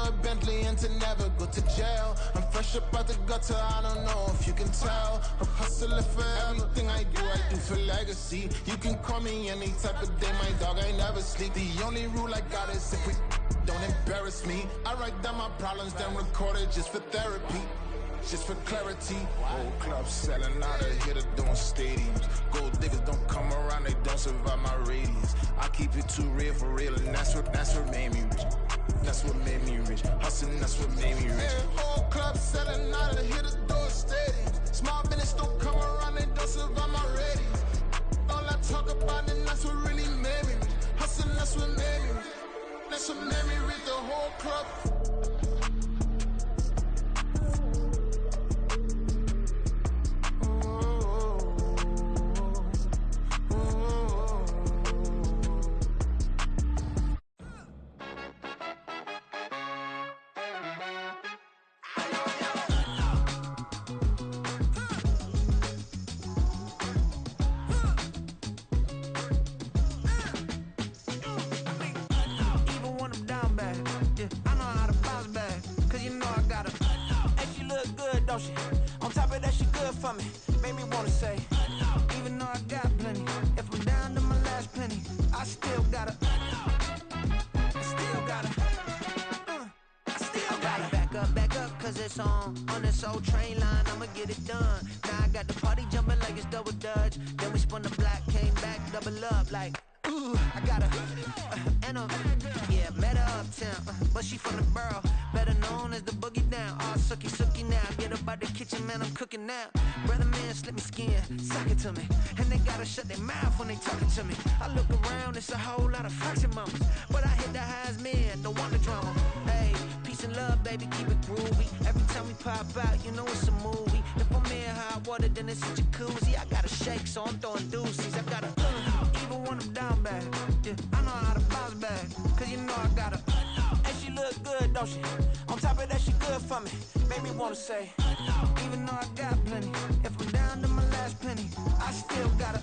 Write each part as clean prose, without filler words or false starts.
a Bentley and to never go to jail. I'm fresh up out the gutter, I don't know if you can tell. I'm hustling for everything I do for legacy. You can call me any type of day, my dog, I never sleep. The only rule I got is if we don't embarrass me. I write down my problems, then record it just for therapy. Just for clarity, old clubs selling out of here to doing stadiums. Gold diggers don't come around, they don't survive my radius. I keep it too real for real, and that's what made me rich. That's what made me rich. Hustling, that's what made me rich. Yeah, old clubs selling out of here to doing stadiums. Small business don't come around, they don't survive my radius. All I talk about, and that's what really made me rich. Hustling, that's what made me rich. That's what made me rich. The whole club. On top of that, she good for me. Made me wanna say, even though I got plenty, if I'm down to my last penny, I still gotta, back up, cause it's on this old train line, I'ma get it done. Now I got the party jumping like it's double dutch. Then we spun the block, came back, double up like, ooh, I got her, and yeah, met her uptown, but she from the borough, better known as the boogie down. All sookie now, get up out the kitchen, man, I'm cooking now. Brother man, slip me skin, suck it to me, and they gotta shut their mouth when they talking to me. I look around, it's a whole lot of fraction mamas, but I hit the highs, man, don't want the drama. Hey, peace and love, baby, keep it groovy. Every time we pop out, you know it's a movie. If I'm in hot water, then it's a jacuzzi. I gotta shake, so I'm throwing deuces. I gotta, even when I'm down bad, yeah, I know how to bounce back, cause you know I gotta, and she look good, don't she? On top of that, she good for me. Made me wanna say, even though I got plenty, if I'm down to my last penny, I still gotta,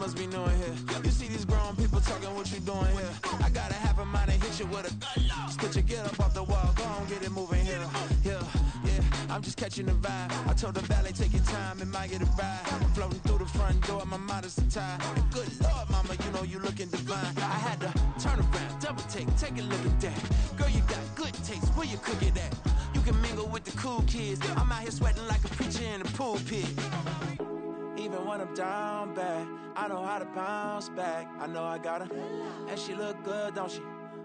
Must be knowing here. You see these grown people talking, what you doing here? I got a half a mind and hit you with a split your get up off the wall, go on, get it moving here. Yeah, I'm just catching the vibe. I told the valet, take your time, it might get a ride. Floating through the front door, my mind is tied. Good Lord, mama, you know you looking divine. I had to turn around, double take a look at that. Girl, you got good taste, where you cook it at? You can mingle with the cool kids. I'm out here sweating like a preacher in a pulpit. Even when I'm down bad, I know how to bounce back. I know I got her, and she look good, don't she?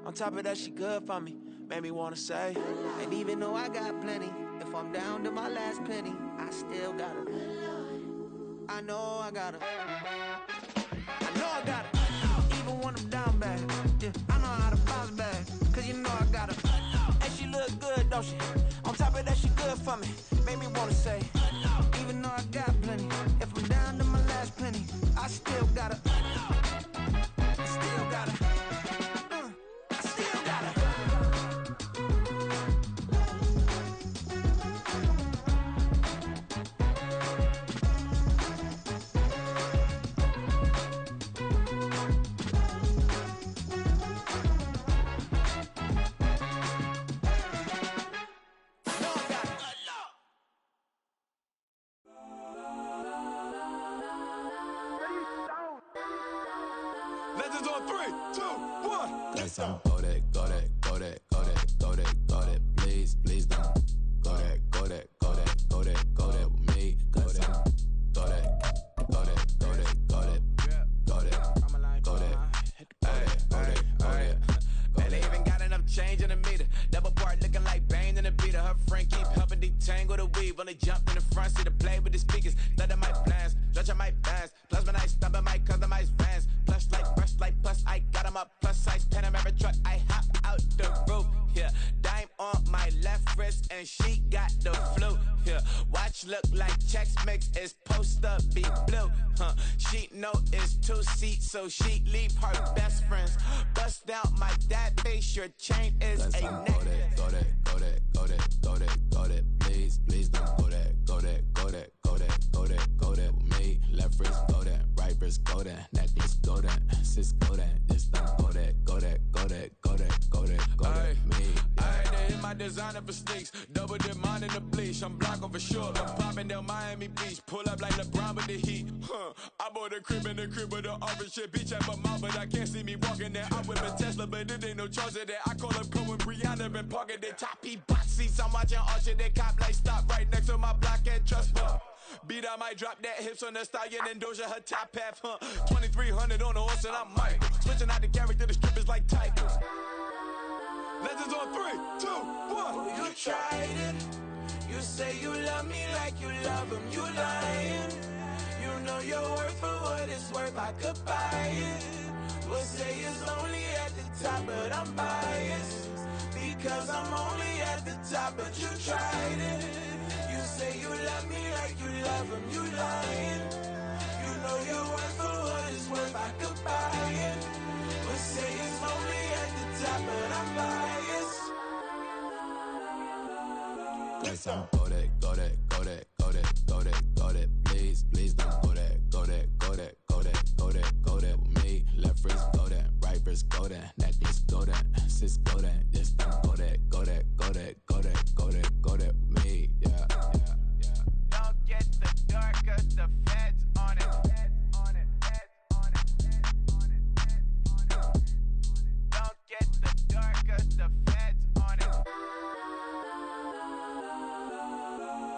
On top of that, she good for me. Made me wanna say, and even though I got plenty, if I'm down to my last penny, I still got her. I know I got her. I know I got her. Even when I'm down bad, yeah, I know how to bounce back, cause you know I got her. And she look good, don't she? On top of that, she good for me. Made me wanna say, even though I got plenty, if I'm down to my last penny, I still gotta, I still gotta, I still gotta. Legends on 3, 2, 1. Let's go. Go that, please don't. Go that with me. Go that. Man, they even got enough change in the meter. Double part looking like Bane in the beater. Her friend keep helping detangle the weave. Only jumped in the front seat to play with the speakers. Thunder might blast, stretch might pass. Plus when I stop, I might customize vans. Plus like brush like plus, I got them up. Plus size Panamera truck, I hop out the roof. Yeah, dime on my left wrist and she got the flu. Yeah, why watch look like checks mix is post up be blue. She know it's 2 seats, so she leave her best friends. Bust out my dad face, your chain is Let's a not necklace. go there, go there, go there, go there, go there. Please, please don't go there, go there, go there, go there, go there, go there. With me, left wrist go there, right wrist go there, necklace go there, sis go there. Just don't go there, go there, go there, go there, go there, go there. Me, They hit my designer for sneaks, double dip mine in the bleach. I'm black over short, I'm popping down Miami Beach. Pull up like LeBron with the heat. I bought a crib in the crib with the orange shit. Beach at my mouth, but I can't see me walking there. I'm with a Tesla, but it ain't no charge of that. I call up Cohen, Brianna, been parking the top P box seats. I'm watching Archer, they cop like stop right next to my block and trust but beat, I might drop that hips on the stallion and Doja her top half, 2300 on the horse and I'm Mike. Switching out the character, the strippers like Titans. Legends on 3, 2, 1. You tried it. You say you love me like you love him. You lying. You know your worth for what it's worth. I could buy it. We'll say it's only at the top, but I'm biased because I'm only at the top. But you tried it. You say you love me like you love him. You lying. You know your worth for what it's worth. I could buy it. We'll say it's only at the top, but I'm biased. let's not go there, go there, go there, go there, go there, go there. Please, please don't go there, go there, go there, go there, go there, go there. With me, left wrist go there, right wrist go there, necklace go there, sis go there. Just don't go there, go there, go there, go there, go there, go there. With me, yeah, yeah, yeah. Don't get the dark, cause the feds on it. Don't get the dark, cause the feds on it.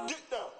Get down.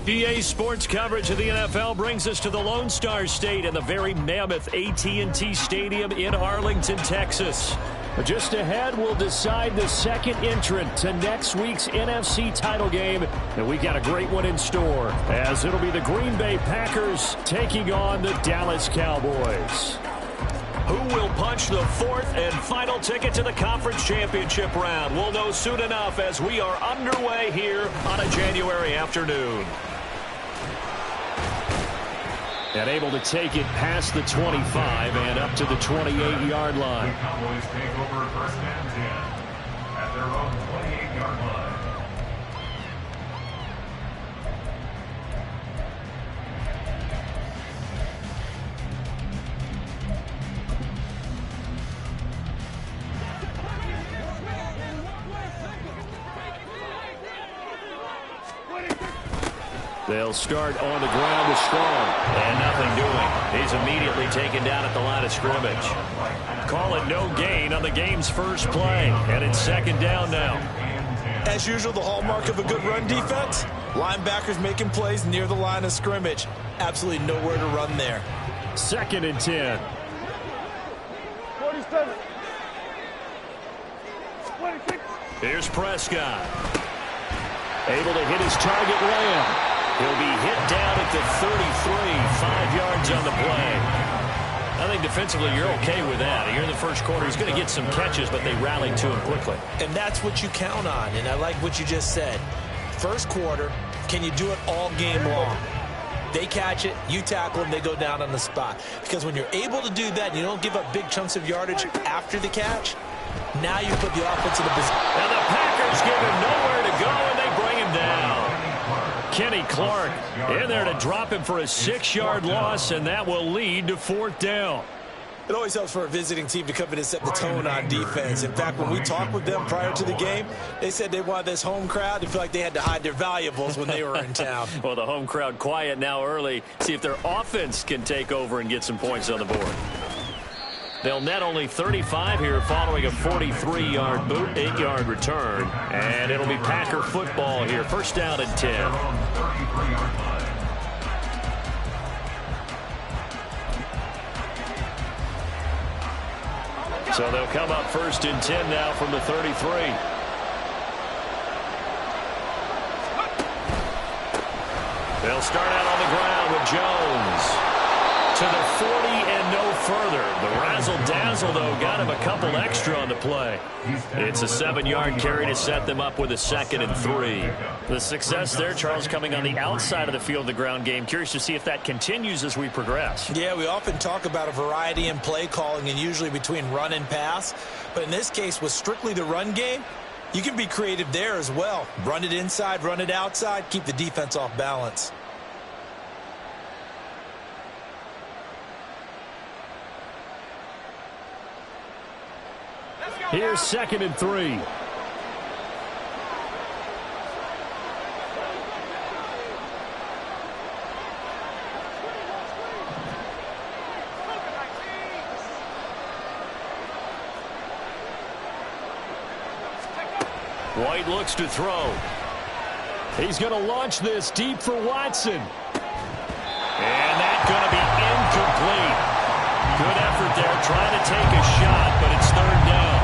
EA Sports coverage of the NFL brings us to the Lone Star State and the very mammoth AT&T Stadium in Arlington, Texas. Just ahead, we'll decide the second entrant to next week's NFC title game, and we got a great one in store, as it'll be the Green Bay Packers taking on the Dallas Cowboys. Who will punch the fourth and final ticket to the conference championship round? We'll know soon enough as we are underway here on a January afternoon. And able to take it past the 25 and up to the 28-yard line. The Cowboys take over first and 10 at their own 28-yard line. They'll start on the ground with Strong. And nothing doing. He's immediately taken down at the line of scrimmage. Call it no gain on the game's first play. And it's second down now. As usual, the hallmark of a good run defense, linebackers making plays near the line of scrimmage. Absolutely nowhere to run there. Second and 10. 47. Here's Prescott. Able to hit his target Lamb. He'll be hit down at the 33, 5 yards on the play. I think defensively you're okay with that. Here in the first quarter, he's going to get some catches, but they rallied to him quickly. And that's what you count on, and I like what you just said. First quarter, can you do it all game long? They catch it, you tackle them, they go down on the spot. Because when you're able to do that and you don't give up big chunks of yardage after the catch, now you put the offense in a position. And the Packers give him nowhere to go, and they bring him down. Kenny Clark in there to drop him for a 6-yard loss, and that will lead to 4th down. It always helps for a visiting team to come in and set the tone on defense. In fact, when we talked with them prior to the game, they said they wanted this home crowd to feel like they had to hide their valuables when they were in town. Well, the home crowd quiet now early. See if their offense can take over and get some points on the board. They'll net only 35 here following a 43-yard boot, 8-yard return. And it'll be Packer football here. 1st down and 10. So they'll come up 1st and 10 now from the 33. They'll start out on the ground with Jones. To the 40 and no further. The razzle-dazzle, though, got him a couple extra on the play. It's a 7-yard carry to set them up with a 2nd and 3. The success there, Charles, coming on the outside of the field of the ground game. Curious to see if that continues as we progress. Yeah, we often talk about a variety in play calling and usually between run and pass. But in this case, with strictly the run game, you can be creative there as well. Run it inside, run it outside, keep the defense off balance. Here's 2nd and 3. White looks to throw. He's going to launch this deep for Watson. And that's going to be incomplete. Good effort there, trying to take a shot, but it's 3rd down.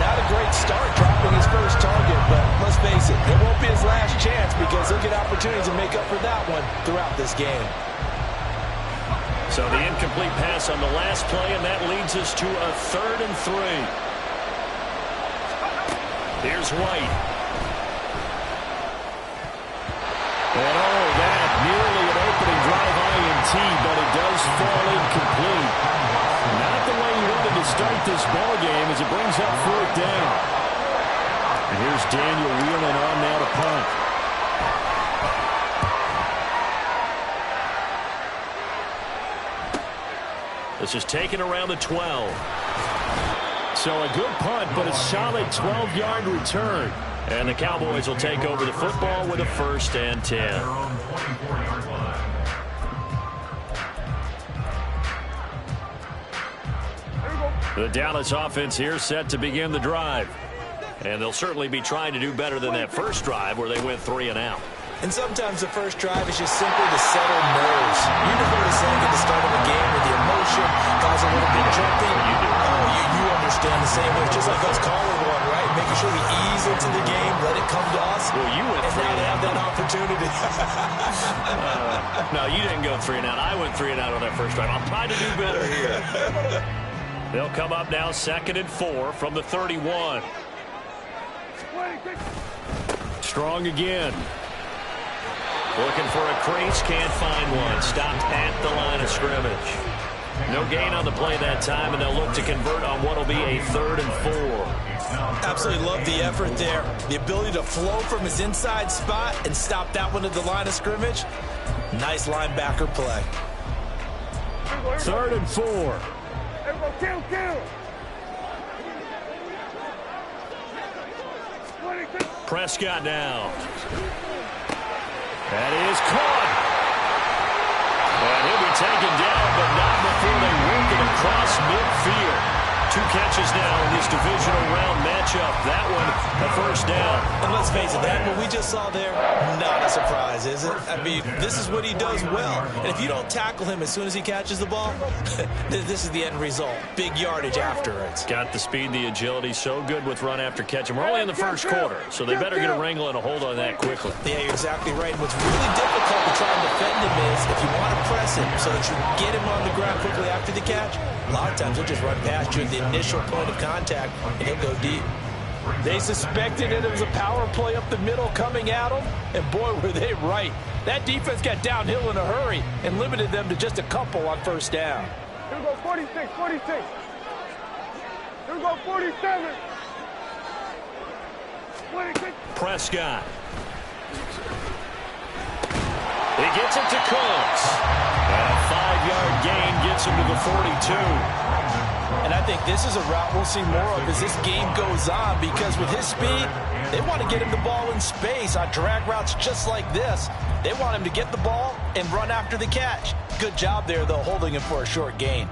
Not a great start dropping his first target, but let's face it, it won't be his last chance because he'll get opportunities to make up for that one throughout this game. So the incomplete pass on the last play, and that leads us to a 3rd and 3. Here's White. And oh, that nearly an opening drive INT, but it does fall incomplete. Not the way he wanted to start this ball game as it brings up 4th down. And here's Daniel Whelan on now to punt. This is taken around the 12. So a good punt, but a solid 12-yard return. And the Cowboys will take over the football with a 1st and 10. The Dallas offense here set to begin the drive. And they'll certainly be trying to do better than that first drive where they went 3 and out. And sometimes the first drive is just simply to settle nerves. You know what I'm saying at the start of a game with the emotion, guys a little bit jumping. You understand the same way. It's just like us calling one, right? Making sure we ease into the game, let it come to us. Well, you went and 3 now and they out. have that opportunity. No, you didn't go 3 and out. I went 3 and out on that first drive. I'll try to do better here. They'll come up now 2nd and 4 from the 31. Strong again. Looking for a crease, can't find one. Stopped at the line of scrimmage. No gain on the play that time, and they'll look to convert on what will be a 3rd and 4. Absolutely love the effort there. The ability to flow from his inside spot and stop that one at the line of scrimmage. Nice linebacker play. 3rd and 4. Prescott now. That is caught. And he'll be taken down, but not before they work it across midfield. 2 catches now in this divisional round matchup. That one, a 1st down. And let's face it, that what we just saw there, not a surprise, is it? I mean, this is what he does well. And if you don't tackle him as soon as he catches the ball, this is the end result. Big yardage afterwards. Got the speed, the agility, so good with run after catch. And we're only in the first quarter, so they better get a wrangle and a hold on that quickly. Yeah, you're exactly right. What's really difficult to try and defend him is if you want to press him so that you get him on the ground quickly after the catch, a lot of times he'll just run past you at the initial point of contact, and he'll go deep. They suspected it was a power play up the middle coming at them, and boy, were they right. That defense got downhill in a hurry and limited them to just a couple on 1st down. Here we go, 46, 46. Here we go, 47. 26. Prescott. gets it to Cooks. And a 5-yard gain gets him to the 42. And I think this is a route we'll see more of as this game goes on, because with his speed, they want to get him the ball in space on drag routes just like this. They want him to get the ball and run after the catch. Good job there, though, holding him for a short gain.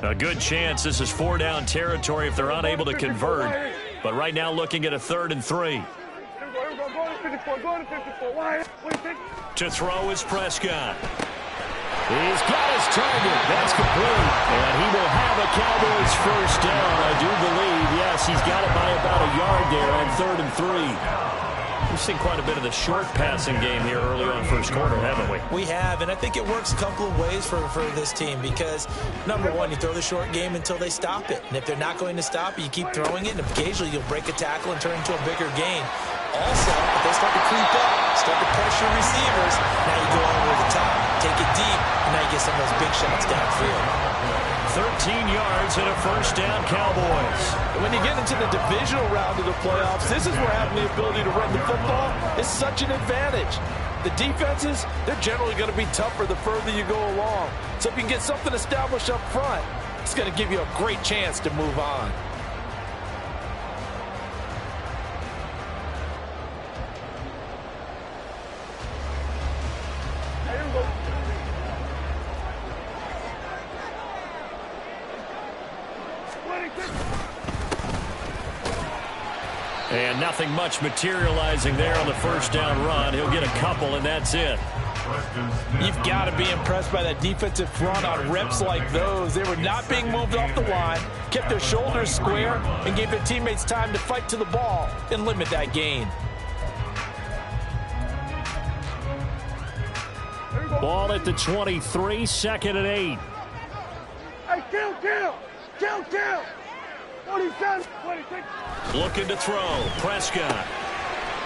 A good chance this is 4-down territory if they're unable to convert. But right now looking at a 3rd and 3. To throw is Prescott. He's got his target. That's complete. And he will have a Cowboys first down, I do believe. Yes, he's got it by about a yard there on 3rd and 3. We've seen quite a bit of the short passing game here early on first quarter, haven't we? We have, and I think it works a couple of ways for this team because, number one, you throw the short game until they stop it. And if they're not going to stop it, you keep throwing it, and occasionally you'll break a tackle and turn into a bigger gain. Also, if they start to creep up, start to pressure receivers, now you go over the top, take it deep, and now you get some of those big shots downfield. 13 yards and a first down, Cowboys. And when you get into the divisional round of the playoffs, this is where having the ability to run the football is such an advantage. The defenses, they're generally going to be tougher the further you go along. So if you can get something established up front, it's going to give you a great chance to move on. And nothing much materializing there on the first down run. He'll get a couple, and that's it. You've got to be impressed by that defensive front on reps like those. They were not being moved off the line, kept their shoulders square, and gave their teammates time to fight to the ball and limit that gain. Ball at the 23, 2nd and 8. Hey, kill! 47, 26. Looking to throw. Prescott.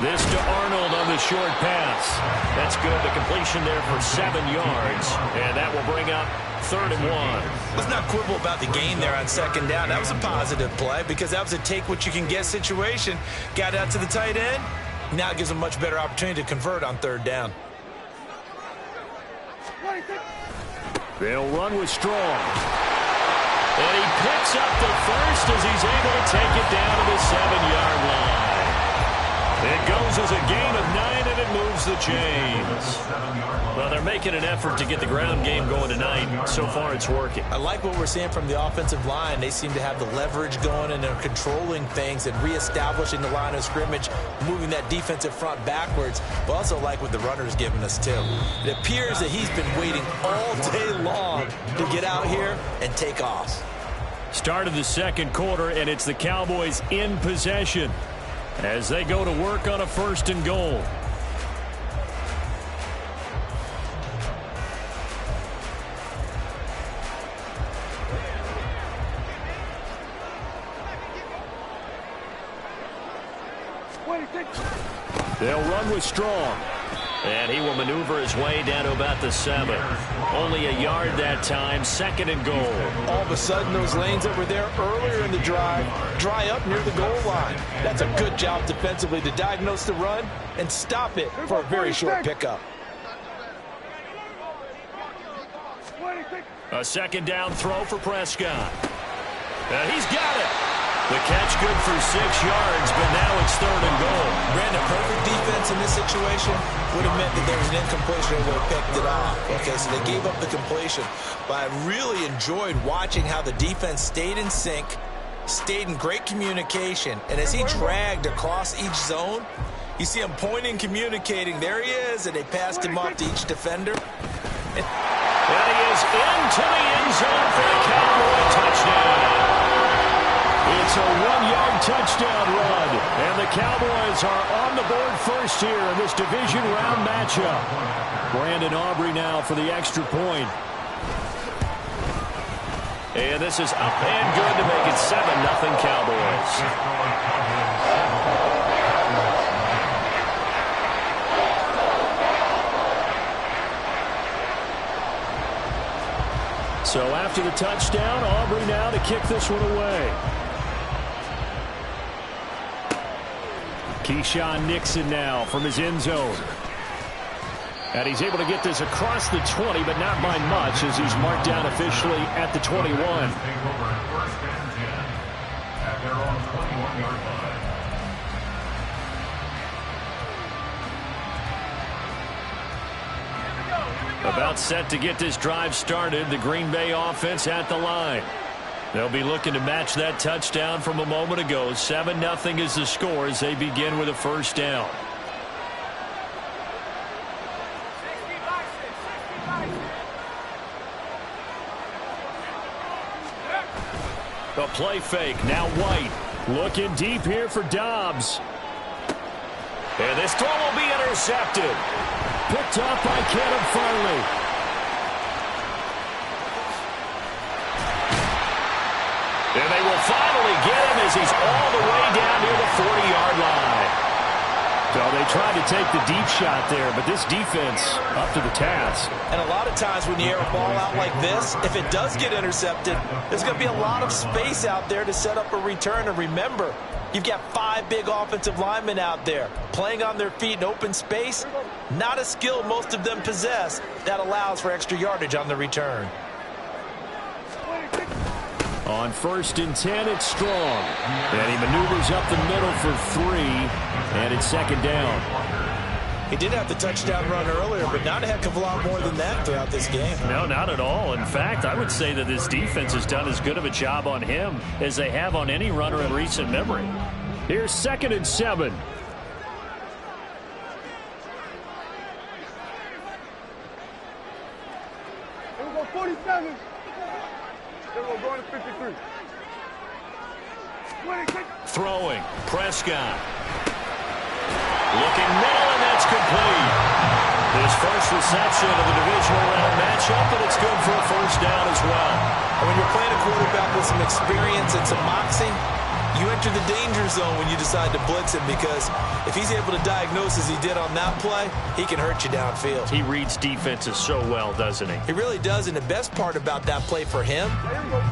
This to Arnold on the short pass. That's good. The completion there for 7 yards. And that will bring up 3rd and 1. Let's not quibble about the gain there on 2nd down. That was a positive play because that was a take-what-you-can-get situation. Got out to the tight end. Now it gives them a much better opportunity to convert on 3rd down. They'll run with Strong. And he picks up the first as he's able to take it down to the 7-yard line. It goes as a gain of 9, and it moves the chains. Well, they're making an effort to get the ground game going tonight. So far, it's working. I like what we're seeing from the offensive line. They seem to have the leverage going, and they're controlling things and reestablishing the line of scrimmage, moving that defensive front backwards. But also like what the runner's giving us, too. It appears that he's been waiting all day long to get out here and take off. Start of the second quarter, and it's the Cowboys in possession as they go to work on a 1st and goal. They'll run with Strong. And he will maneuver his way down to about the 7. Only a yard that time, 2nd and goal. All of a sudden, those lanes that were there earlier in the drive dry up near the goal line. That's a good job defensively to diagnose the run and stop it for a very short pickup. A 2nd down throw for Prescott. And he's got it. The catch good for 6 yards, but now it's 3rd and goal. Brandon, perfect defense in this situation would have meant that there was an incompletion and would have picked it off. Okay, so they gave up the completion. But I really enjoyed watching how the defense stayed in sync, stayed in great communication. And as he dragged across each zone, you see him pointing, communicating. There he is, and they passed him off to each defender. And he is into the end zone for the Cowboy touchdown. It's a 1-yard touchdown run, and the Cowboys are on the board first here in this division round matchup. Brandon Aubrey now for the extra point. And this is up and good to make it 7-0 Cowboys. So after the touchdown, Aubrey now to kick this one away. Keyshawn Nixon now from his end zone. And he's able to get this across the 20, but not by much as he's marked down officially at the 21. Take over first and 10 at their own 21-yard line. About set to get this drive started. The Green Bay offense at the line. They'll be looking to match that touchdown from a moment ago. 7-0 is the score as they begin with a first down. A play fake. Now White looking deep here for Dobbs. And this throw will be intercepted. Picked off by Caleb Farley. And they will finally get him as he's all the way down near the 40-yard line. So they tried to take the deep shot there, but this defense up to the task. And a lot of times when you air a ball out like this, if it does get intercepted, there's going to be a lot of space out there to set up a return. And remember, you've got 5 big offensive linemen out there playing on their feet in open space. Not a skill most of them possess that allows for extra yardage on the return. On 1st and 10, it's Strong. And he maneuvers up the middle for 3, and it's 2nd down. He did have the touchdown run earlier, but not a heck of a lot more than that throughout this game. No, not at all. In fact, I would say that this defense has done as good of a job on him as they have on any runner in recent memory. Here's 2nd and 7. Here we go, 47. Then we're going to 53. Throwing. Prescott. Looking middle, and that's complete. His first reception of the divisional round matchup, and it's good for a first down as well. And when you're playing a quarterback with some experience and some moxie, you enter the danger zone when you decide to blitz him, because if he's able to diagnose as he did on that play, he can hurt you downfield. He reads defenses so well, doesn't he? He really does, and the best part about that play for him,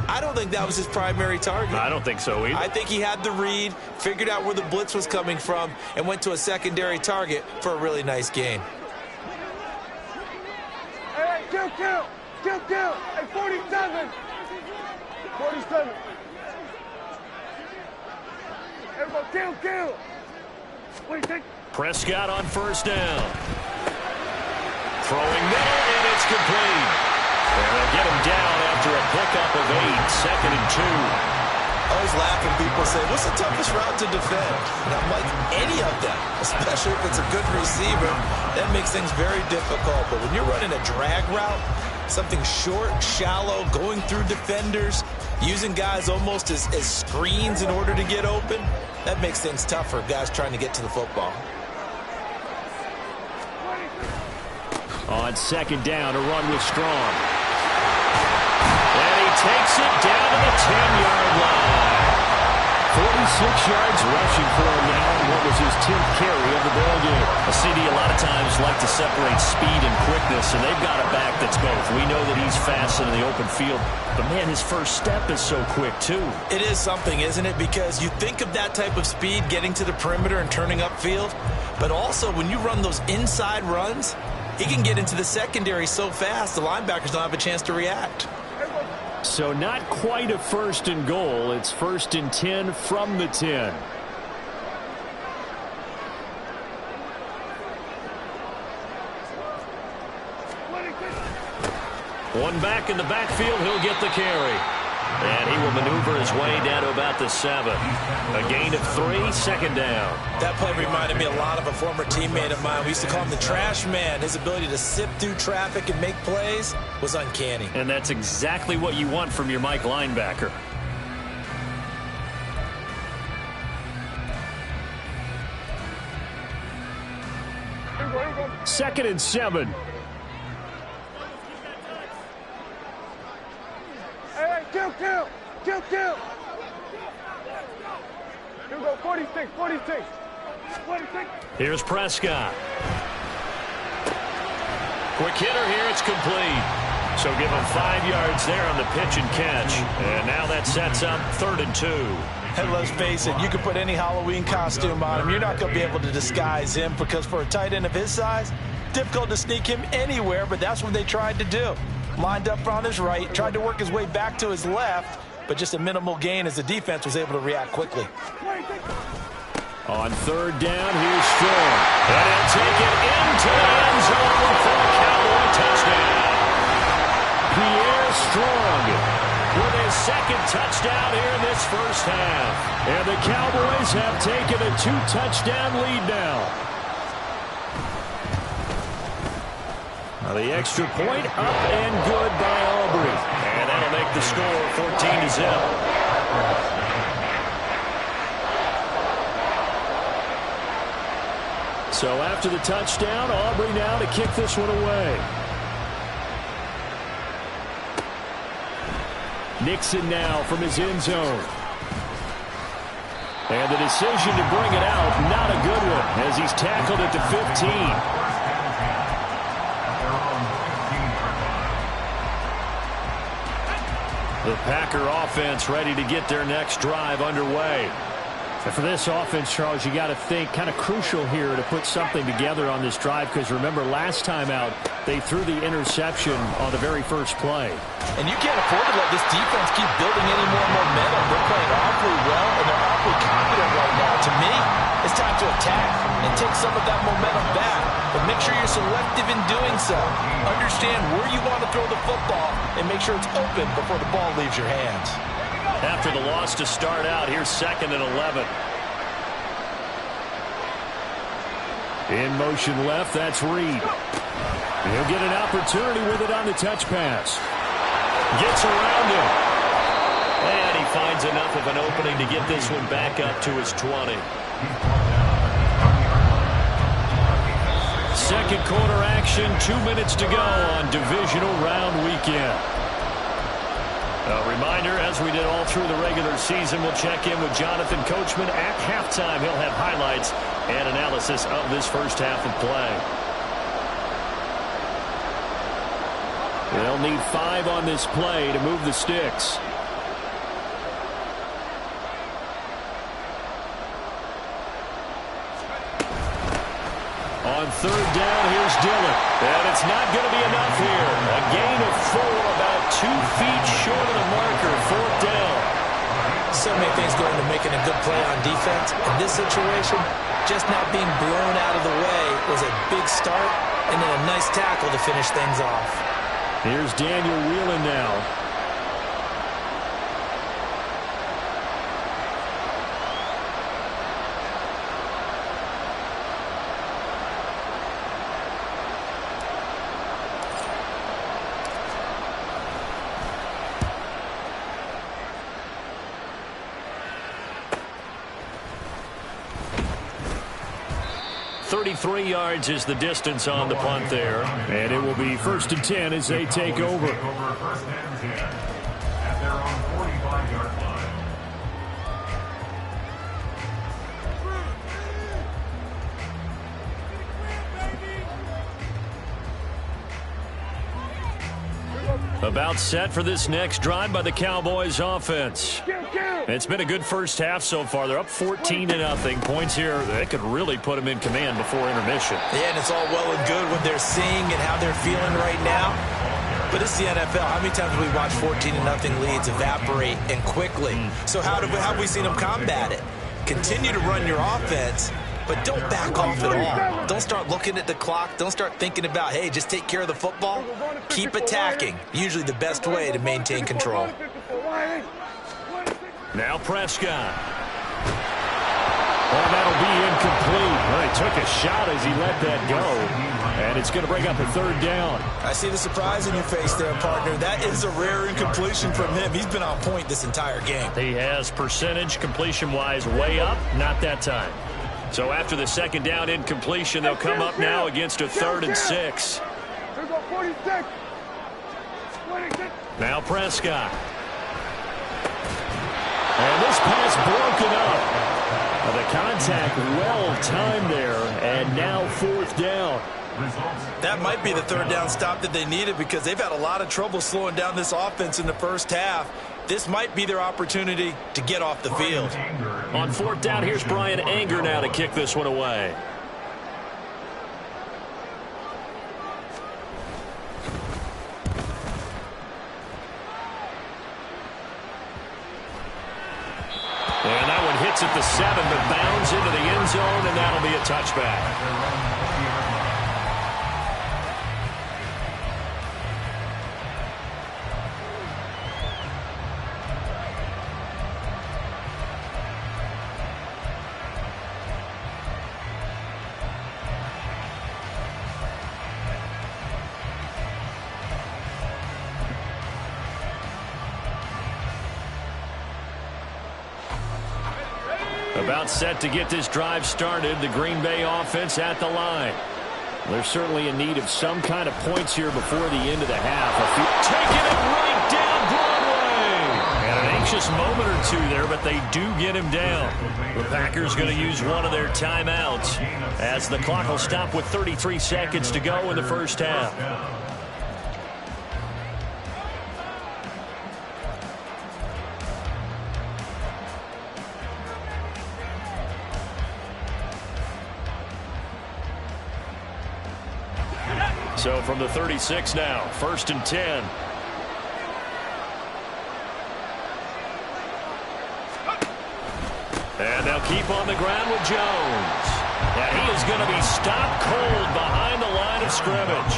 I don't think that was his primary target. I don't think so either. I think he had the read, figured out where the blitz was coming from, and went to a secondary target for a really nice gain. Hey, kill. Hey, 47. 47. Everybody, kill. What do you think? Prescott on 1st down. Throwing middle, and it's complete. And they'll get him down after a pickup of 8, 2nd and 2. I always laugh when people say, what's the toughest route to defend? And I'm like, any of them, especially if it's a good receiver. That makes things very difficult. But when you're running a drag route, something short, shallow, going through defenders, using guys almost as screens in order to get open, that makes things tough for guys trying to get to the football. On 2nd down, a run with Strong. And he takes it down to the 10-yard line. 46 yards rushing for him now, and what was his 10th carry of the ball game. A CD a lot of times like to separate speed and quickness, and they've got a back that's both. We know that he's fast in the open field, but man, his first step is so quick too. It is something, isn't it? Because you think of that type of speed getting to the perimeter and turning upfield, but also when you run those inside runs, he can get into the secondary so fast the linebackers don't have a chance to react. So not quite a 1st and goal. It's 1st and 10 from the 10. One back in the backfield. He'll get the carry. And he will maneuver his way down to about the 7. A gain of 3, 2nd down. That play reminded me a lot of a former teammate of mine. We used to call him the trash man. His ability to sift through traffic and make plays was uncanny. And that's exactly what you want from your Mike linebacker. Second and 7. Hey, kill. Here we go, 46. Here's Prescott. Quick hitter here, it's complete. So give him 5 yards there on the pitch and catch. And now that sets up 3rd and 2. And let's face it, you can put any Halloween costume on him. You're not going to be able to disguise him because for a tight end of his size, difficult to sneak him anywhere, but that's what they tried to do. Lined up on his right, tried to work his way back to his left, but just a minimal gain as the defense was able to react quickly. On third down, here's Strong. And he'll take it into the end zone for a Cowboy touchdown. Pierre Strong with his second touchdown here in this first half. And the Cowboys have taken a 2-touchdown lead now. Now the extra point up and good by Aubrey. And that'll make the score 14-0. So after the touchdown, Aubrey now to kick this one away. Nixon now from his end zone. And the decision to bring it out, not a good one, as he's tackled at the 15. The Packer offense ready to get their next drive underway. And for this offense, Charles, you got to think kind of crucial here to put something together on this drive, because remember last time out they threw the interception on the very first play. And you can't afford to let this defense keep building any more momentum. They're playing awfully well and they're awfully confident right now. To me, it's time to attack and take some of that momentum back, but make sure you're selective in doing so. Understand where you want to throw the football and make sure it's open before the ball leaves your hands. After the loss to start out, here's 2nd and 11. In motion left, that's Reed. He'll get an opportunity with it on the touch pass. Gets around him. And he finds enough of an opening to get this one back up to his 20. Second quarter action, 2 minutes to go on divisional round weekend. A reminder, as we did all through the regular season, we'll check in with Jonathan Coachman at halftime. He'll have highlights and analysis of this first half of play. They'll need 5 on this play to move the sticks. On third down, here's Dillon. And it's not going to be enough here. A gain of 4, about 2 feet short of the marker. 4th down. So many things go into making a good play on defense. In this situation, just not being blown out of the way was a big start, and then a nice tackle to finish things off. Here's Daniel Whelan now. .33 yards is the distance on the punt there. And it will be 1st and 10 as they take over. 1st and 10 at their own 45-yard line. About set for this next drive by the Cowboys offense. It's been a good first half so far. They're up 14-0. Points here, they could really put them in command before intermission. Yeah, and it's all well and good what they're seeing and how they're feeling right now. But it's the NFL. How many times have we watched 14-0 leads evaporate and quickly? So how have we seen them combat it? Continue to run your offense, but don't back off at all. Don't start looking at the clock. Don't start thinking about, hey, just take care of the football. Keep attacking. Usually the best way to maintain control. Now Prescott. Well, that'll be incomplete. Well, he took a shot as he let that go. And it's going to bring up a 3rd down. I see the surprise in your face there, partner. That is a rare incompletion from him. He's been on point this entire game. He has percentage completion-wise way up. Not that time. So after the 2nd down incompletion, they'll come up now against a 3rd and 6. Now Prescott. And this pass broken up. The contact well timed there, and now 4th down. That might be the third down stop that they needed because they've had a lot of trouble slowing down this offense in the first half. This might be their opportunity to get off the field. On fourth down, here's Brian Anger now to kick this one away. And that one hits at the 7, but bounds into the end zone, and that'll be a touchback. About set to get this drive started. The Green Bay offense at the line. They're certainly in need of some kind of points here before the end of the half. Taking it right down Broadway. And an anxious moment or two there, but they do get him down. The Packers going to use one of their timeouts as the clock will stop with 33 seconds to go in the first half. So from the 36 now, 1st and 10. And they'll keep on the ground with Jones. And he is going to be stopped cold behind the line of scrimmage.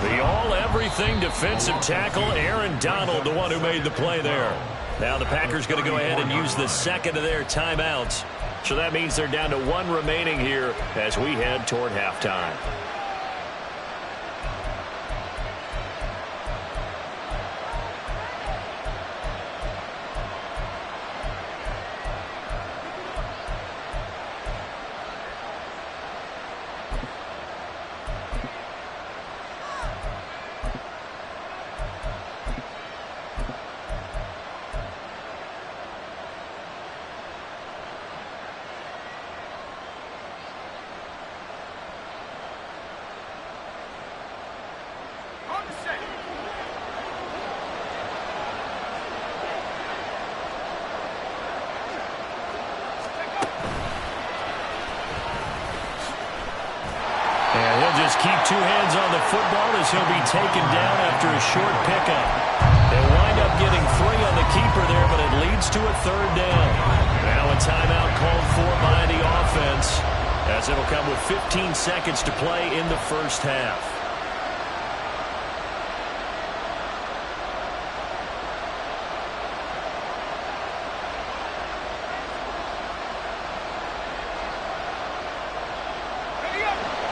The all-everything defensive tackle, Aaron Donald, the one who made the play there. Now the Packers going to go ahead and use the second of their timeouts. So that means they're down to one remaining here as we head toward halftime. Just keep two hands on the football as he'll be taken down after a short pickup. They'll wind up getting 3 on the keeper there, but it leads to a 3rd down. Now a timeout called for by the offense as it'll come with 15 seconds to play in the first half.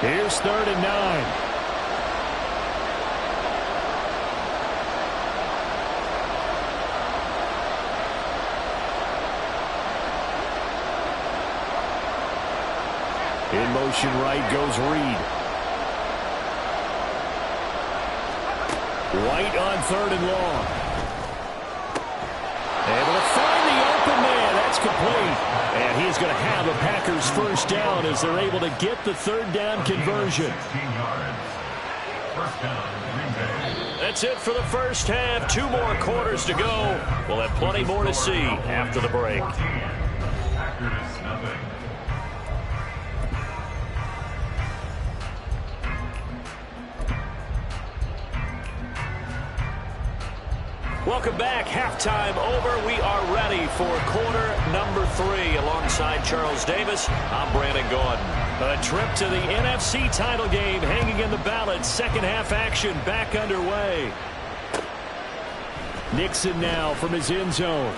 Here's 3rd and 9. In motion right goes Reed. White on 3rd and long. Able to find the open man. That's complete. And he's going to have a Packers first down as they're able to get the 3rd down conversion. That's it for the first half. 2 more quarters to go. We'll have plenty more to see after the break. Welcome back. Halftime over. We are ready for quarter number 3. Alongside Charles Davis, I'm Brandon Gordon. A trip to the NFC title game hanging in the balance. Second half action back underway. Nixon now from his end zone.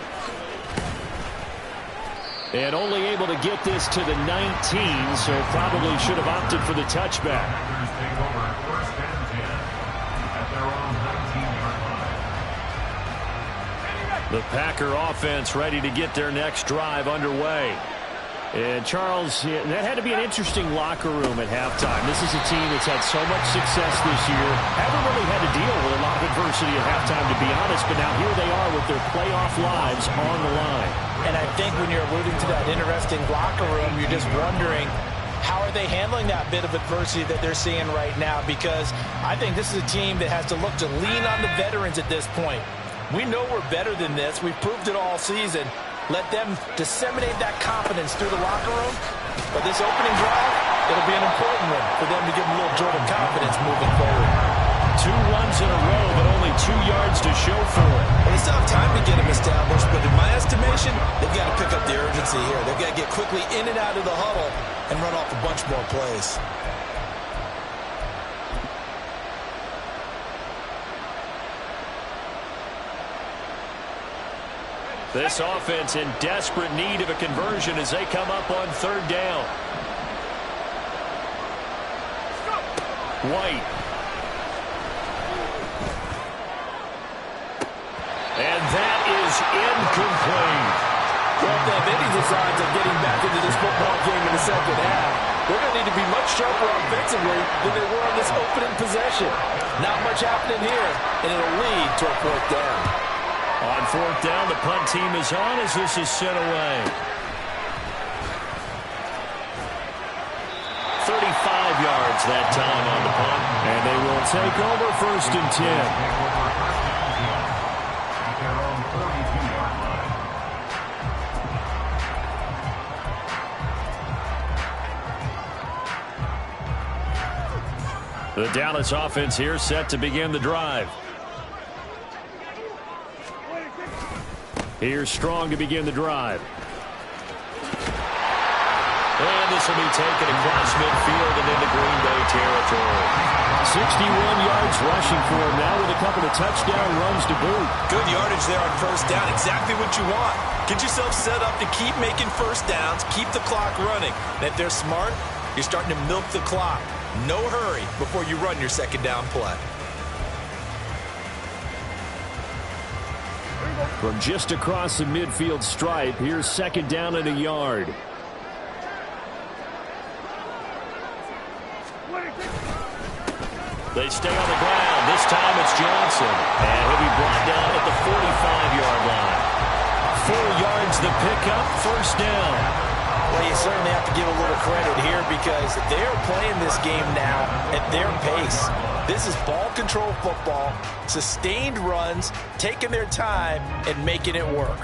And only able to get this to the 19, so probably should have opted for the touchback. The Packer offense ready to get their next drive underway. And Charles, that had to be an interesting locker room at halftime. This is a team that's had so much success this year. Haven't really had to deal with a lot of adversity at halftime, to be honest. But now here they are with their playoff lives on the line. And I think when you're alluding to that interesting locker room, you're just wondering how are they handling that bit of adversity that they're seeing right now? Because I think this is a team that has to look to lean on the veterans at this point. We know we're better than this. We've proved it all season. Let them disseminate that confidence through the locker room. But this opening drive, it'll be an important one for them to give them a little jolt of confidence moving forward. 2 runs in a row, but only 2 yards to show for it. Well, they still have time to get them established, but in my estimation, they've got to pick up the urgency here. They've got to get quickly in and out of the huddle and run off a bunch more plays. This offense in desperate need of a conversion as they come up on 3rd down. White. And that is incomplete. Well, if they have any designs of getting back into this football game in the second half, they're going to need to be much sharper offensively than they were on this opening possession. Not much happening here, and it'll lead to a 4th down. On 4th down, the punt team is on as this is sent away. 35 yards that time on the punt. And they will take over 1st and 10. The Dallas offense here set to begin the drive. Here's Strong to begin the drive. And this will be taken across midfield and into Green Bay territory. 61 yards rushing for him now with a couple of touchdown runs to boot. Good yardage there on 1st down. Exactly what you want. Get yourself set up to keep making 1st downs, keep the clock running. And if they're smart, you're starting to milk the clock. No hurry before you run your 2nd down play. From just across the midfield stripe, here's 2nd down and a yard. They stay on the ground. This time it's Johnson. And he'll be brought down at the 45-yard line. 4 yards the pickup, 1st down. Well, you certainly have to give a little credit here because they're playing this game now at their pace. This is ball control football, sustained runs, taking their time, and making it work.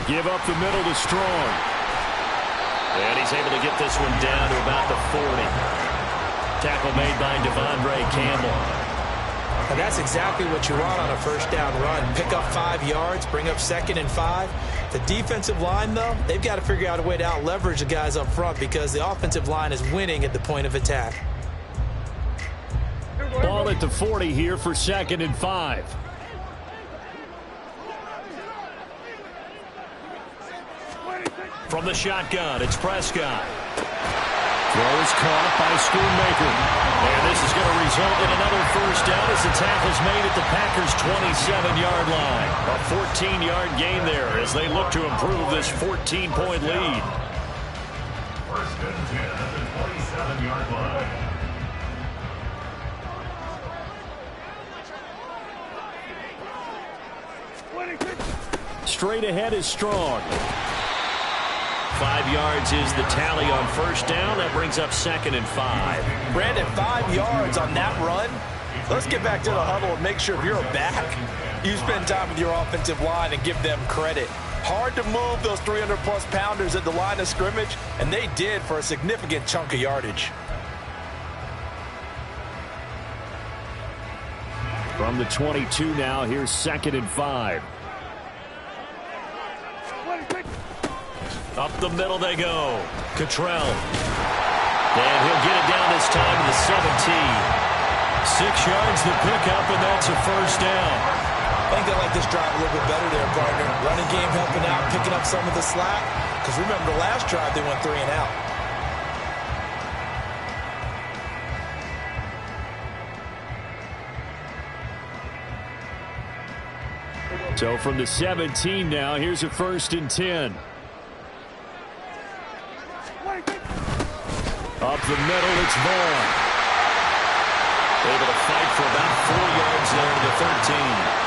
Give up the middle to Strong. And he's able to get this one down to about the 40. Tackle made by Devondre Campbell. And that's exactly what you want on a 1st down run. Pick up 5 yards, bring up 2nd and 5. The defensive line, though, they've got to figure out a way to out-leverage the guys up front because the offensive line is winning at the point of attack. Ball at the 40 here for 2nd and 5. From the shotgun, it's Prescott. Throw is caught by Schoonmaker. And this is going to result in another 1st down as the tackle's made at the Packers' 27-yard line. A 14-yard gain there as they look to improve this 14-point lead. 1st and 10 at the 27-yard line. Straight ahead is Strong. 5 yards is the tally on 1st down. That brings up 2nd and 5. Brandon, 5 yards on that run. Let's get back to the huddle and make sure if you're a back, you spend time with your offensive line and give them credit. Hard to move those 300-plus pounders at the line of scrimmage, and they did for a significant chunk of yardage. From the 22 now, here's 2nd and 5. Up the middle they go. Cottrell. And he'll get it down this time to the 17. 6 yards the pickup, and that's a 1st down. I think they like this drive a little bit better there, partner. Running game helping out, picking up some of the slack. Because remember, the last drive they went 3 and out. So from the 17 now, here's a 1st and 10. Up the middle, it's Vaughn. Able to fight for about 4 yards there to the 13.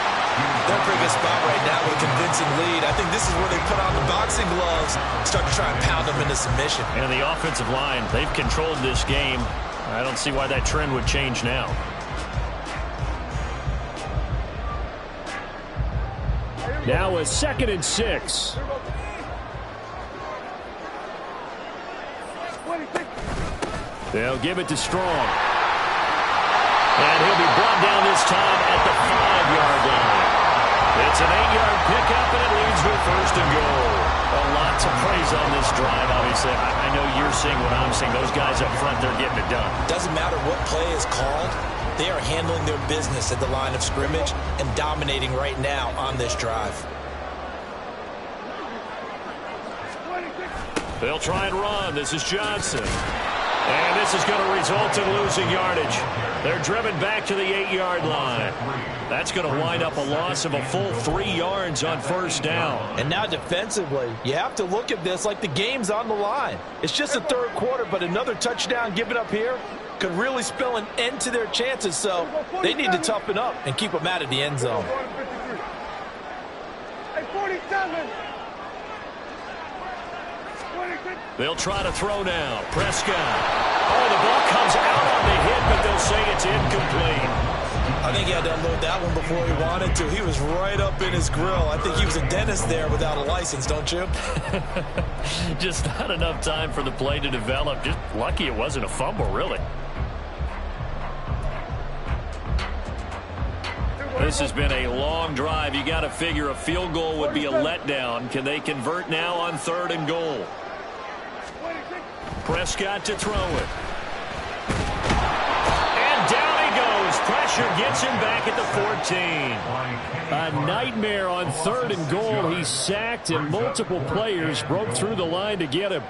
They're in a pretty good spot right now with a convincing lead. I think this is where they put on the boxing gloves, start to try and pound them into submission. And the offensive line, they've controlled this game. I don't see why that trend would change now. Now a 2nd and 6. They'll give it to Strong. And he'll be brought down this time at the 5-yard line. It's an 8-yard pickup, and it leads with 1st and goal. A lot to praise on this drive, obviously. I know you're seeing what I'm seeing. Those guys up front, they're getting it done. Doesn't matter what play is called. They are handling their business at the line of scrimmage and dominating right now on this drive. They'll try and run. This is Johnson. And this is going to result in losing yardage. They're driven back to the 8-yard line. That's going to wind up a loss of a full 3 yards on 1st down. And now defensively, you have to look at this like the game's on the line. It's just the 3rd quarter, but another touchdown given up here could really spell an end to their chances. So they need to toughen up and keep them out of the end zone. Hey, 47. They'll try to throw now. Prescott. Oh, the ball comes out on the hit, but they'll say it's incomplete. I think he had to unload that one before he wanted to. He was right up in his grill. I think he was a dentist there without a license, don't you? Just not enough time for the play to develop. Just lucky it wasn't a fumble, really. This has been a long drive. You got to figure a field goal would be a letdown. Can they convert now on 3rd and goal? Prescott to throw it. And down he goes. Pressure gets him back at the 14. A nightmare on 3rd and goal. He's sacked, and multiple players broke through the line to get him.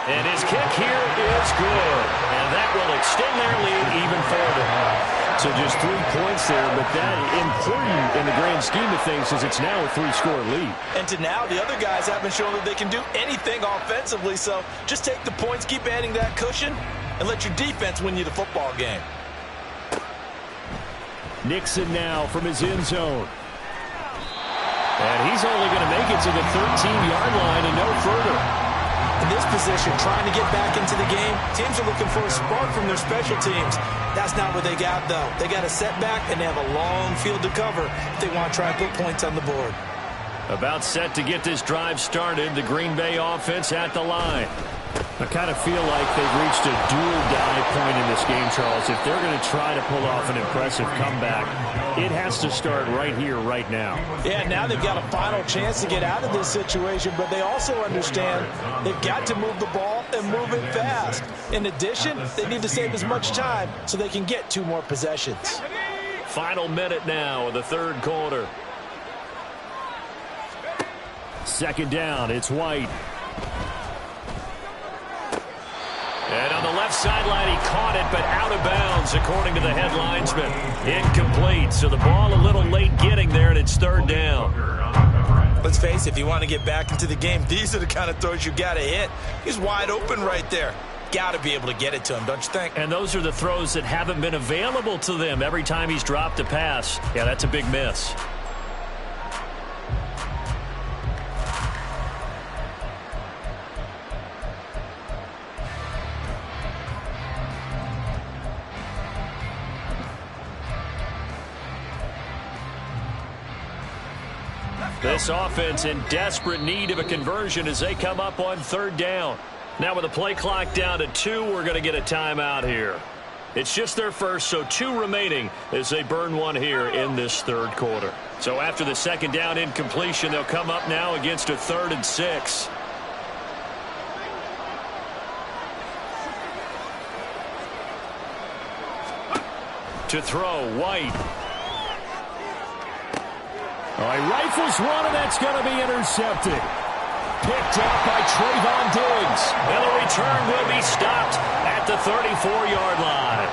And his kick here is good. And that will extend their lead even further. So just 3 points there, but that important in the grand scheme of things is it's now a 3-score lead. And to now, the other guys haven't shown that they can do anything offensively. So just take the points, keep adding that cushion, and let your defense win you the football game. Nixon now from his end zone. And he's only going to make it to the 13-yard line and no further. In this position, trying to get back into the game, teams are looking for a spark from their special teams. That's not what they got, though. They got a setback, and they have a long field to cover if they want to try and put points on the board. About set to get this drive started, the Green Bay offense at the line. I kind of feel like they've reached a do-or-die point in this game, Charles. If they're going to try to pull off an impressive comeback, it has to start right here, right now. Yeah, now they've got a final chance to get out of this situation, but they also understand they've got to move the ball and move it fast. In addition, they need to save as much time so they can get 2 more possessions. Final minute now of the 3rd quarter. 2nd down, it's White. And on the left sideline, he caught it, but out of bounds, according to the head linesman. Incomplete, so the ball a little late getting there, and it's 3rd down. Let's face it, if you want to get back into the game, these are the kind of throws you got to hit. He's wide open right there. Got to be able to get it to him, don't you think? And those are the throws that haven't been available to them every time he's dropped a pass. Yeah, that's a big miss. This offense in desperate need of a conversion as they come up on 3rd down. Now with the play clock down to 2, we're going to get a timeout here. It's just their first, so 2 remaining as they burn one here in this 3rd quarter. So after the 2nd down incompletion, they'll come up now against a 3rd and 6. To throw, White. All right, rifles one, and that's going to be intercepted. Picked up by Trayvon Diggs. And the return will be stopped at the 34-yard line.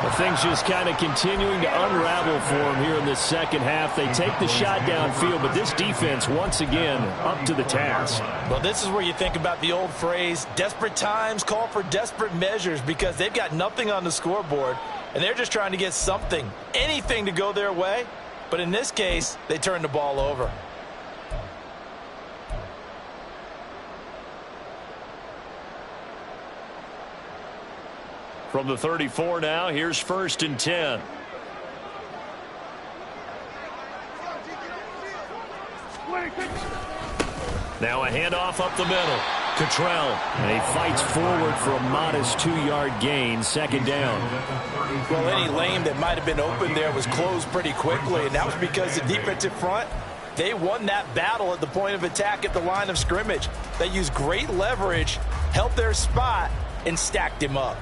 Well, things just kind of continuing to unravel for them here in this second half. They take the shot downfield, but this defense, once again, up to the task. Well, this is where you think about the old phrase, desperate times call for desperate measures, because they've got nothing on the scoreboard, and they're just trying to get something, anything to go their way. But in this case, they turn the ball over. From the 34 now, here's 1st and 10. Now a handoff up the middle. Cottrell, and he fights forward for a modest 2-yard gain, 2nd down. Well, any lane that might have been open there was closed pretty quickly, and that was because the defensive front, they won that battle at the point of attack at the line of scrimmage. They used great leverage, held their spot, and stacked him up.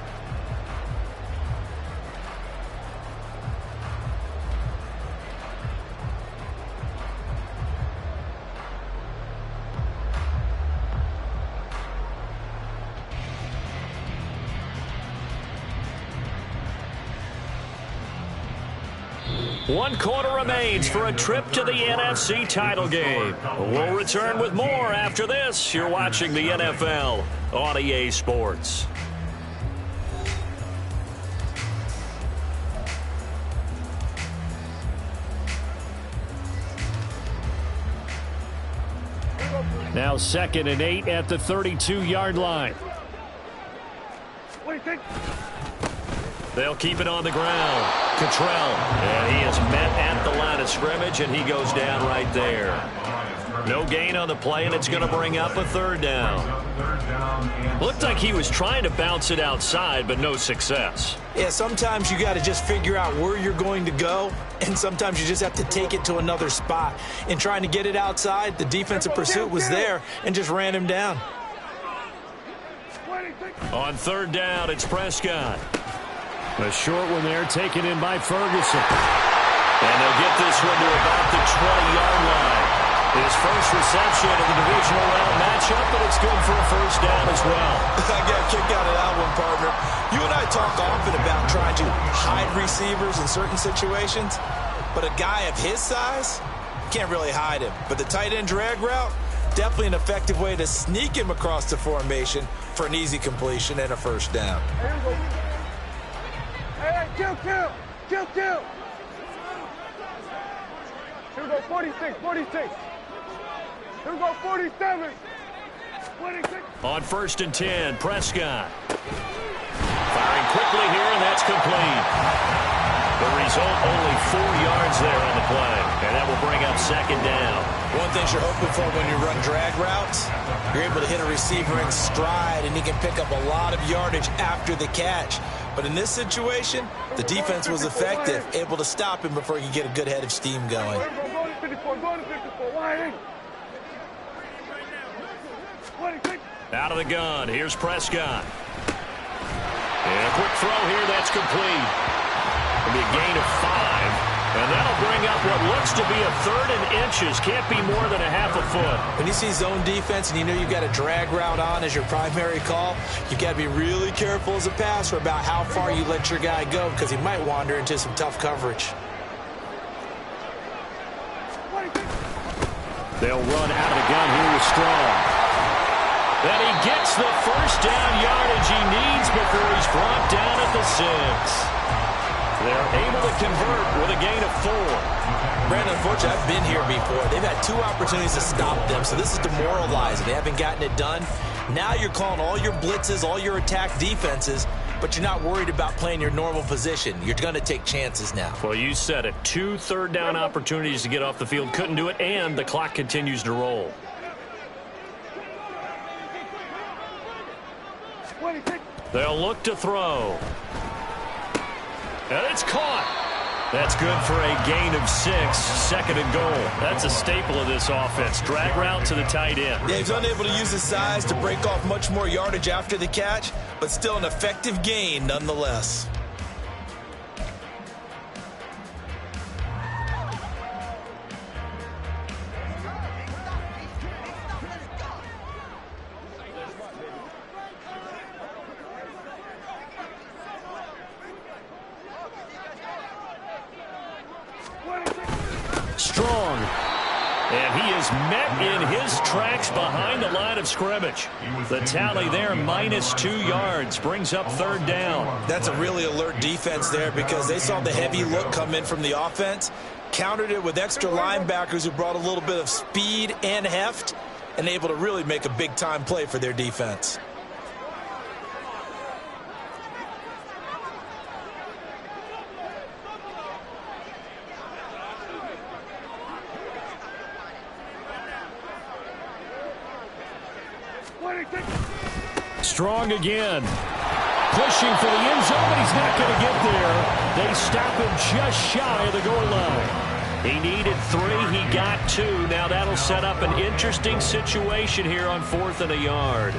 One quarter remains for a trip to the NFC title game. We'll return with more after this. You're watching the NFL on EA Sports. Now 2nd and 8 at the 32-yard line. They'll keep it on the ground. Cottrell, and he is met at the line of scrimmage, and he goes down right there. No gain on the play, and it's going to bring up a 3rd down. Looked like he was trying to bounce it outside, but no success. Yeah, sometimes you got to just figure out where you're going to go, and sometimes you just have to take it to another spot. In trying to get it outside, the defensive pursuit was there and just ran him down. On 3rd down, it's Prescott. A short one there, taken in by Ferguson. And they'll get this one to about the 20-yard line. His first reception of the divisional round matchup, but it's good for a 1st down as well. I got a kick out of that one, partner. You and I talk often about trying to hide receivers in certain situations, but a guy of his size, can't really hide him. But the tight end drag route, definitely an effective way to sneak him across the formation for an easy completion and a 1st down. Hey, kill. Here we go, 46. Here we go, 47. 26. On 1st and 10, Prescott. Firing quickly here, and that's complete. The result, only 4 yards there on the play, and that will bring up 2nd down. One thing you're hoping for when you run drag routes, you're able to hit a receiver in stride, and he can pick up a lot of yardage after the catch. But in this situation, the defense was effective, able to stop him before he could get a good head of steam going. Out of the gun, here's Prescott. And a quick throw here, that's complete. It'll be a gain of 5. And that'll bring up what looks to be a 3rd and inches. Can't be more than a half a foot. When you see zone defense and you know you've got a drag route on as your primary call, you've got to be really careful as a passer about how far you let your guy go, because he might wander into some tough coverage. They'll run out of the gun here with Strong. And he gets the 1st down yardage he needs before he's brought down at the 6. They're able to convert with a gain of 4. Brandon, unfortunately, I've been here before. They've had 2 opportunities to stop them, so this is demoralizing. They haven't gotten it done. Now you're calling all your blitzes, all your attack defenses, but you're not worried about playing your normal position. You're going to take chances now. Well, you said it. 2 3rd down opportunities to get off the field. Couldn't do it, and the clock continues to roll. They'll look to throw. And it's caught. That's good for a gain of 6, 2nd and goal. That's a staple of this offense. Drag route to the tight end. Yeah, he's unable to use his size to break off much more yardage after the catch, but still an effective gain nonetheless. Strong. And he is met in his tracks behind the line of scrimmage. The tally there, -2 yards, brings up 3rd down. That's a really alert defense there because they saw the heavy look come in from the offense, countered it with extra linebackers who brought a little bit of speed and heft, and able to really make a big-time play for their defense. Strong again. Pushing for the end zone, but he's not going to get there. They stop him just shy of the goal line. He needed 3. He got 2. Now that'll set up an interesting situation here on 4th and a yard.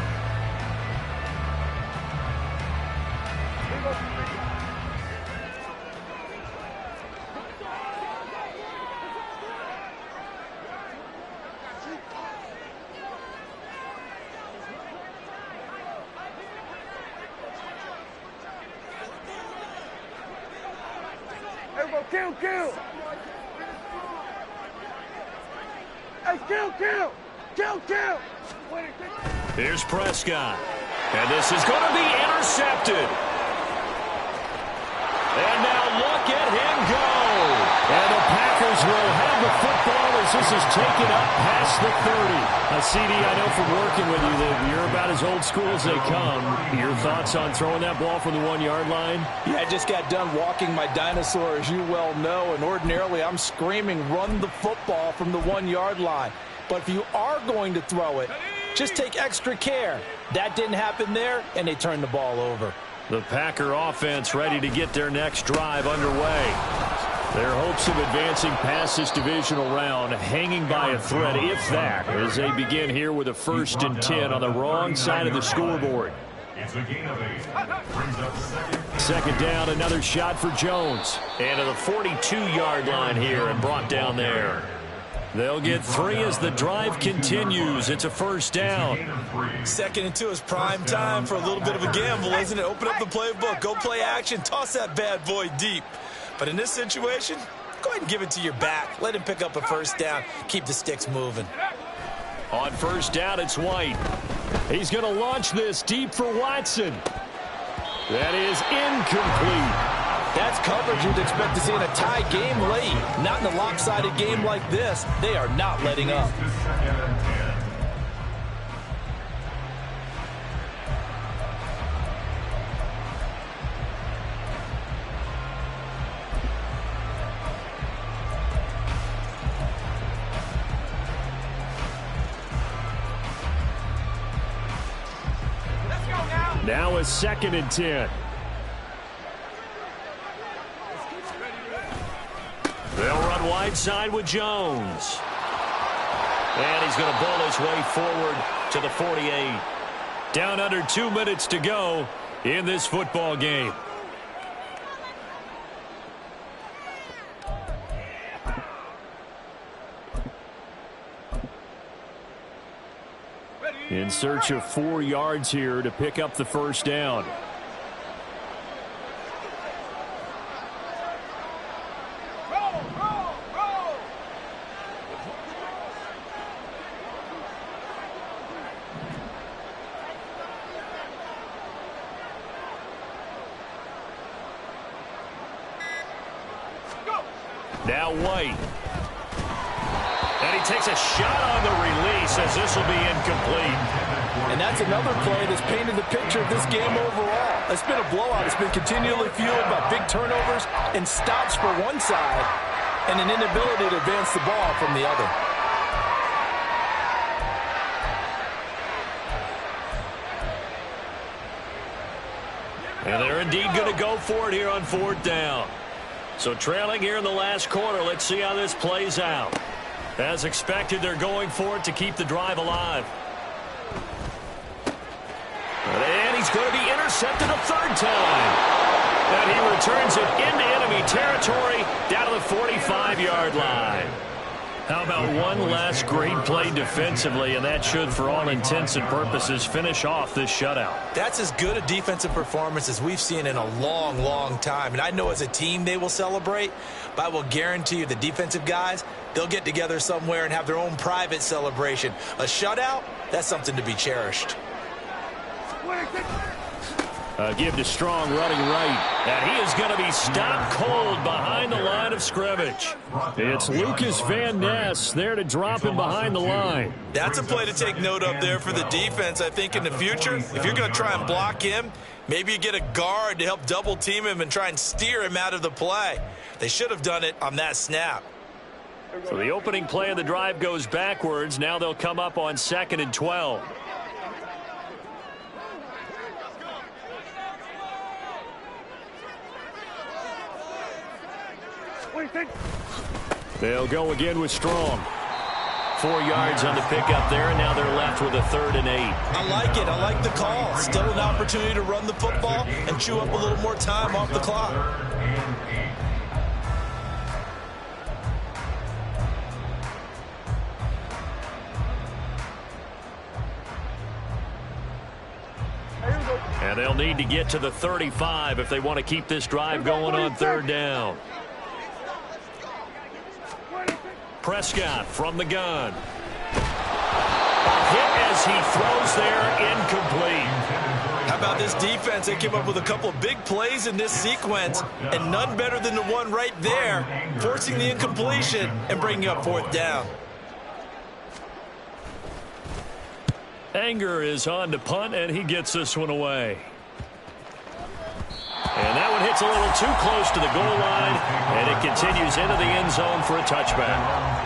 Kill! Hey, kill! Here's Prescott. And this is going to be intercepted. And now look at him go. And the Packers will have the football as this is taken up past the 30. CD, I know from working with you that you're about as old school as they come. Your thoughts on throwing that ball from the 1-yard line? Yeah, I just got done walking my dinosaur, as you well know, and ordinarily I'm screaming, run the football from the 1-yard line. But if you are going to throw it, just take extra care. That didn't happen there, and they turned the ball over. The Packer offense ready to get their next drive underway. Their hopes of advancing past this divisional round hanging by a thread, if that, as they begin here with a 1st and 10 on the wrong side of the scoreboard. It's a gain of 8. Brings up 2nd down, another shot for Jones. And to the 42-yard line here and brought down there. They'll get 3 as the drive continues. It's a 1st down. 2nd and 2 is prime time for a little bit of a gamble, isn't it? Open up the playbook, go play action, toss that bad boy deep. But in this situation, go ahead and give it to your back. Let him pick up a 1st down. Keep the sticks moving. On 1st down, it's White. He's going to launch this deep for Watson. That is incomplete. That's coverage you'd expect to see in a tie game late. Not in a lopsided game like this. They are not letting up. Now a 2nd and 10. They'll run wide side with Jones. And he's going to bowl his way forward to the 48. Down under 2 minutes to go in this football game. In search of 4 yards here to pick up the 1st down. Now White. And he takes a shot on the release as this will be incomplete. And that's another play that's painted the picture of this game overall. It's been a blowout. It's been continually fueled by big turnovers and stops for one side and an inability to advance the ball from the other. And they're indeed going to go for it here on 4th down. So trailing here in the last quarter, let's see how this plays out. As expected, they're going for it to keep the drive alive. And he's going to be intercepted a 3rd time. And he returns it into enemy territory down to the 45-yard line. How about one last great play defensively, and that should, for all intents and purposes, finish off this shutout. That's as good a defensive performance as we've seen in a long, long time. And I know as a team they will celebrate, but I will guarantee you the defensive guys, they'll get together somewhere and have their own private celebration. A shutout, that's something to be cherished. Give to Strong running right. And he is going to be stopped cold behind the line of scrimmage. It's Lucas Van Ness there to drop him behind the line. That's a play to take note of there for the defense. I think in the future, if you're going to try and block him, maybe you get a guard to help double team him and try and steer him out of the play. They should have done it on that snap. So the opening play of the drive goes backwards. Now they'll come up on 2nd and 12. They'll go again with Strong. 4 yards on the pickup there, and now they're left with a 3rd and 8. I like it. I like the call. Still an opportunity to run the football and chew up a little more time off the clock. And they'll need to get to the 35 if they want to keep this drive going on 3rd down. Prescott from the gun. Hit as he throws there, incomplete. How about this defense? They came up with a couple of big plays in this sequence, and none better than the one right there, forcing the incompletion and bringing up 4th down. Anger is on to punt, and he gets this one away. And that one hits a little too close to the goal line, and it continues into the end zone for a touchback.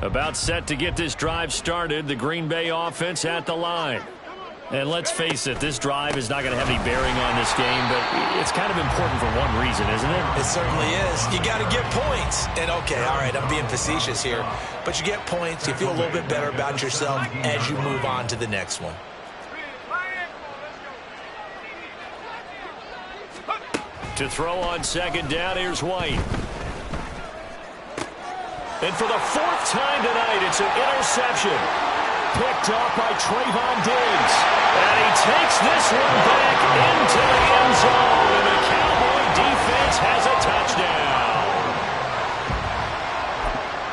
About set to get this drive started, the Green Bay offense at the line. And let's face it, this drive is not going to have any bearing on this game, but it's kind of important for one reason, isn't it? It certainly is. You got to get points. And, okay, all right, I'm being facetious here. But you get points, you feel a little bit better about yourself as you move on to the next one. To throw on 2nd down, here's White. And for the 4th time tonight, it's an interception. Picked off by Trayvon Diggs. And he takes this one back into the end zone. And the Cowboy defense has a touchdown.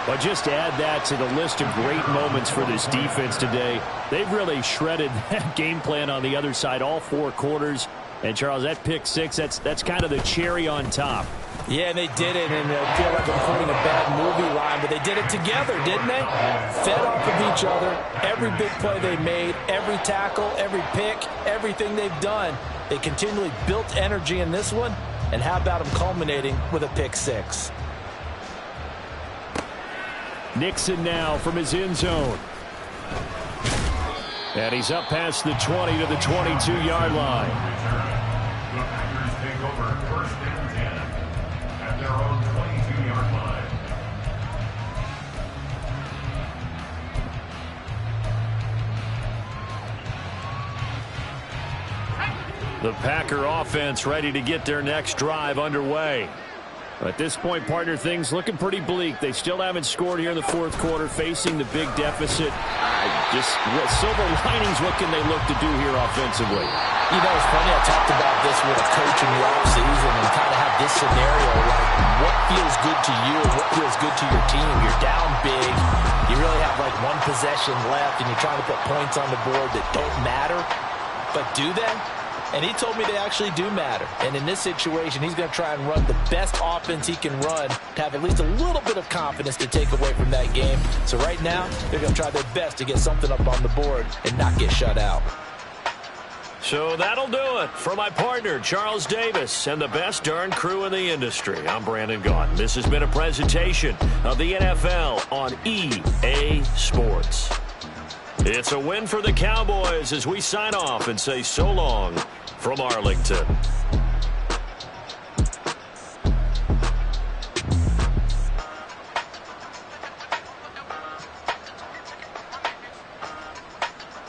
But just add that to the list of great moments for this defense today. They've really shredded that game plan on the other side all 4 quarters. And, Charles, that pick 6, that's kind of the cherry on top. Yeah, and they did it, and I feel like I'm quoting a bad movie line, but they did it together, didn't they? Fed off of each other, every big play they made, every tackle, every pick, everything they've done. They continually built energy in this one, and how about them culminating with a pick 6? Nixon now from his end zone. And he's up past the 20 to the 22-yard line. The Packer offense ready to get their next drive underway. At this point, partner, things looking pretty bleak. They still haven't scored here in the 4th quarter, facing the big deficit. Just silver linings, what can they look to do here offensively? You know, it's funny, I talked about this with a coach in the offseason and kind of have this scenario, like what feels good to you, what feels good to your team. You're down big, you really have like 1 possession left, and you're trying to put points on the board that don't matter. But do they? And he told me they actually do matter. And in this situation, he's going to try and run the best offense he can run to have at least a little bit of confidence to take away from that game. So right now, they're going to try their best to get something up on the board and not get shut out. So that'll do it for my partner, Charles Davis, and the best darn crew in the industry. I'm Brandon Gaudin. This has been a presentation of the NFL on EA Sports. It's a win for the Cowboys as we sign off and say so long from Arlington.